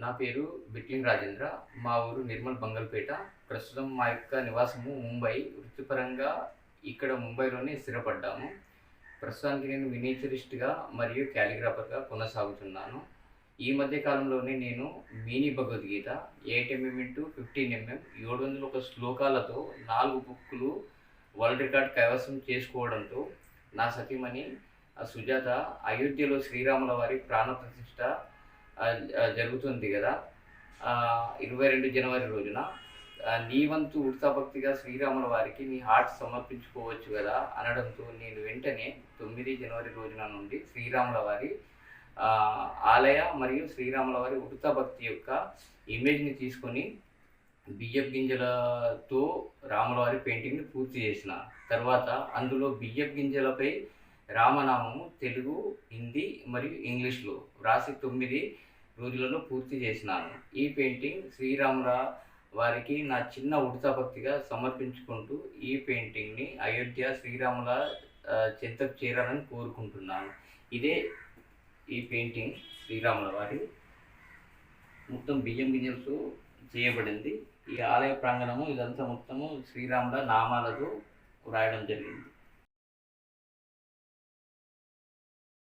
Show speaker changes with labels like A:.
A: నా పేరు బిట్లింగ్ రాజేంద్ర. మా ఊరు నిర్మల్ బంగల్పేట. ప్రస్తుతం మా యొక్క నివాసము ముంబై. వృత్తిపరంగా ఇక్కడ ముంబైలోనే స్థిరపడ్డాము. ప్రస్తుతానికి నేను మినియేచరిస్ట్‌గా మరియు కాలిగ్రాఫర్‌గా కొనసాగుతున్నాను. ఈ మధ్య కాలంలోనే నేను mini Bhagavad Gita 8 MM into 15 MM 701 శ్లోకాలతో 4 బుక్కులు వరల్డ్ రికార్డ్ కైవసం చేసుకోవడంతో నా సతీమణి సుజాత అయోధ్యలో శ్రీరాముల వారి ప్రాణప్రతిష్ఠ జరుగుతుంది కదా 22 జనవరి రోజున. నీ వంతు ఉడతాభక్తిగా శ్రీరాముల వారికి నీ హార్ట్ సమర్పించుకోవచ్చు కదా అనడంతో నేను వెంటనే 9 జనవరి రోజున నుండి శ్రీరాముల వారి ఆలయ మరియు శ్రీరాముల వారి ఉడతా భక్తి యొక్క ఇమేజ్ని తీసుకొని బియ్యపు గింజలతో రాముల వారి పెయింటింగ్ని పూర్తి చేసిన తర్వాత అందులో బియ్యపు గింజలపై రామనామము తెలుగు, హిందీ మరియు ఇంగ్లీష్లో వ్రాసి 9 రోజులలో పూర్తి చేసినాను. ఈ పెయింటింగ్ శ్రీరాముల వారికి నా చిన్న ఉడతా భక్తిగా సమర్పించుకుంటూ ఈ పెయింటింగ్ని అయోధ్య శ్రీరాముల చెంతకు చేరాలని కోరుకుంటున్నాను. ఇదే ఈ పెయింటింగ్ శ్రీరాముల వారి మొత్తం బియ్యం గింజలతో చేయబడింది. ఈ ఆలయ ప్రాంగణము ఇదంతా మొత్తము శ్రీరాముల నామాలతో రాయడం జరిగింది.